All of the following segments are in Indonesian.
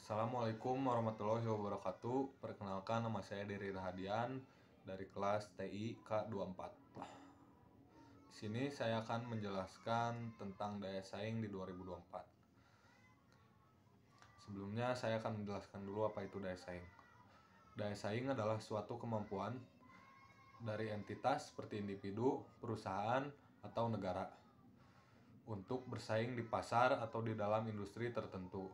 Assalamualaikum warahmatullahi wabarakatuh. Perkenalkan, nama saya Dery Rahadian dari kelas TI K24. Di sini saya akan menjelaskan tentang daya saing di 2024. Sebelumnya saya akan menjelaskan dulu apa itu daya saing. Daya saing adalah suatu kemampuan dari entitas seperti individu, perusahaan, atau negara untuk bersaing di pasar atau di dalam industri tertentu.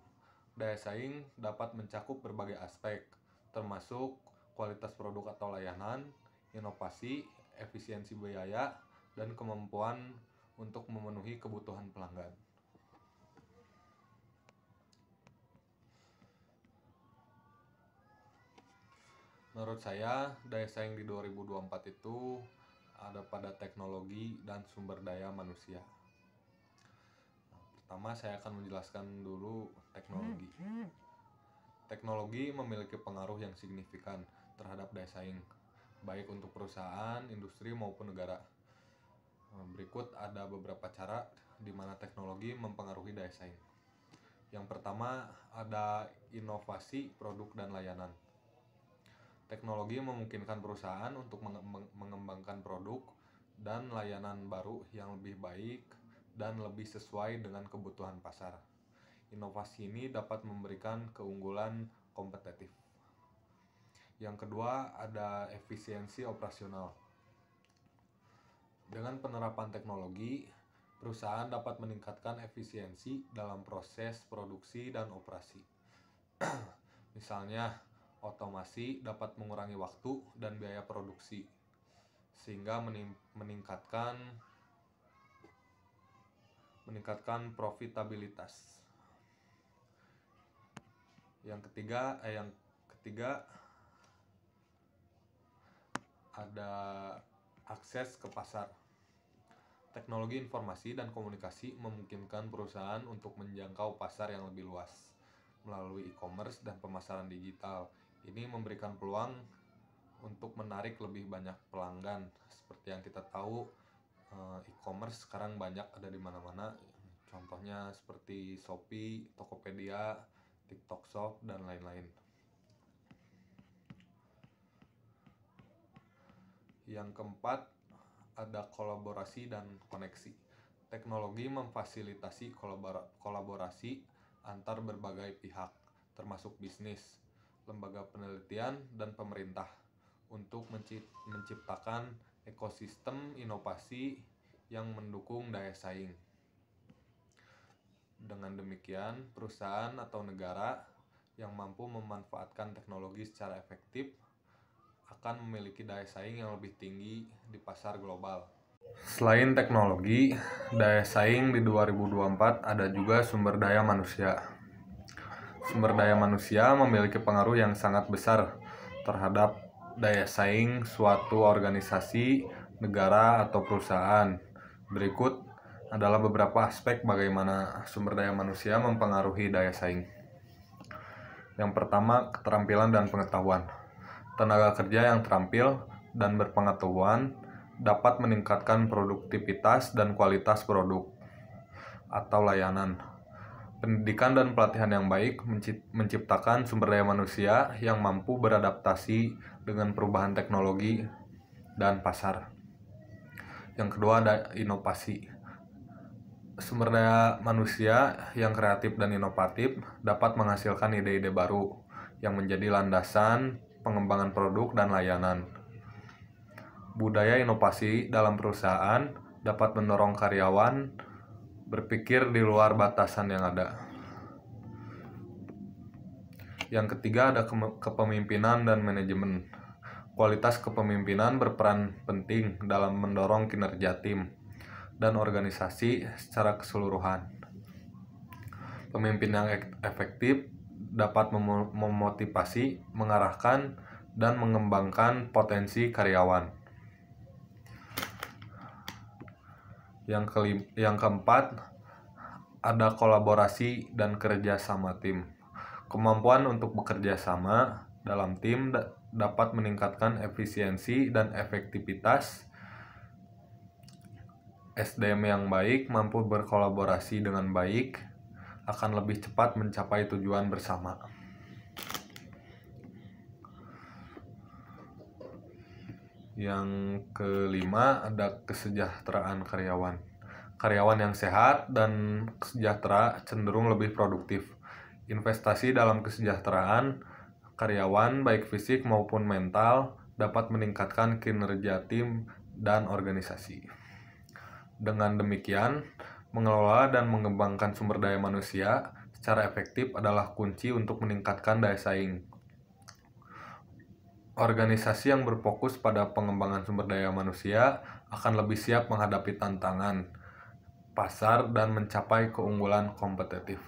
Daya saing dapat mencakup berbagai aspek, termasuk kualitas produk atau layanan, inovasi, efisiensi biaya, dan kemampuan untuk memenuhi kebutuhan pelanggan. Menurut saya, daya saing di 2024 itu ada pada teknologi dan sumber daya manusia. Pertama, saya akan menjelaskan dulu teknologi. Teknologi memiliki pengaruh yang signifikan terhadap daya saing, baik untuk perusahaan, industri, maupun negara. Berikut ada beberapa cara di mana teknologi mempengaruhi daya saing. Yang pertama, ada inovasi produk dan layanan. Teknologi memungkinkan perusahaan untuk mengembangkan produk dan layanan baru yang lebih baik dan lebih sesuai dengan kebutuhan pasar. Inovasi ini dapat memberikan keunggulan kompetitif. Yang kedua, ada efisiensi operasional. Dengan penerapan teknologi, perusahaan dapat meningkatkan efisiensi dalam proses produksi dan operasi. Misalnya, otomasi dapat mengurangi waktu dan biaya produksi, sehingga meningkatkan profitabilitas. Yang ketiga ada akses ke pasar. Teknologi informasi dan komunikasi memungkinkan perusahaan untuk menjangkau pasar yang lebih luas melalui e-commerce dan pemasaran digital. Ini memberikan peluang untuk menarik lebih banyak pelanggan. Seperti yang kita tahu, e-commerce sekarang banyak ada di mana-mana. Contohnya seperti Shopee, Tokopedia, TikTok Shop, dan lain-lain. Yang keempat, ada kolaborasi dan koneksi. Teknologi memfasilitasi kolaborasi antar berbagai pihak, termasuk bisnis, lembaga penelitian, dan pemerintah, untuk menciptakan ekosistem inovasi yang mendukung daya saing. Dengan demikian, perusahaan atau negara yang mampu memanfaatkan teknologi secara efektif akan memiliki daya saing yang lebih tinggi di pasar global. Selain teknologi, daya saing di 2024 ada juga sumber daya manusia. Sumber daya manusia memiliki pengaruh yang sangat besar terhadap daya saing suatu organisasi, negara, atau perusahaan. Berikut adalah beberapa aspek bagaimana sumber daya manusia mempengaruhi daya saing. Yang pertama, keterampilan dan pengetahuan. Tenaga kerja yang terampil dan berpengetahuan dapat meningkatkan produktivitas dan kualitas produk atau layanan. Pendidikan dan pelatihan yang baik menciptakan sumber daya manusia yang mampu beradaptasi dengan perubahan teknologi dan pasar. Yang kedua, ada inovasi. Sumber daya manusia yang kreatif dan inovatif dapat menghasilkan ide-ide baru yang menjadi landasan pengembangan produk dan layanan. Budaya inovasi dalam perusahaan dapat mendorong karyawan berpikir di luar batasan yang ada. Yang ketiga, ada kepemimpinan dan manajemen. Kualitas kepemimpinan berperan penting dalam mendorong kinerja tim dan organisasi secara keseluruhan. Pemimpin yang efektif dapat memotivasi, mengarahkan, dan mengembangkan potensi karyawan. Yang keempat, ada kolaborasi dan kerja sama tim. Kemampuan untuk bekerja sama dalam tim dapat meningkatkan efisiensi dan efektivitas. SDM yang baik mampu berkolaborasi dengan baik akan lebih cepat mencapai tujuan bersama. Yang kelima ada kesejahteraan karyawan. Karyawan yang sehat dan sejahtera cenderung lebih produktif. Investasi dalam kesejahteraan karyawan baik fisik maupun mental dapat meningkatkan kinerja tim dan organisasi. Dengan demikian, mengelola dan mengembangkan sumber daya manusia secara efektif adalah kunci untuk meningkatkan daya saing. Organisasi yang berfokus pada pengembangan sumber daya manusia akan lebih siap menghadapi tantangan pasar dan mencapai keunggulan kompetitif.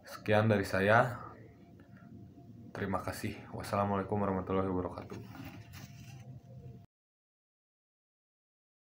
Sekian dari saya. Terima kasih. Wassalamualaikum warahmatullahi wabarakatuh.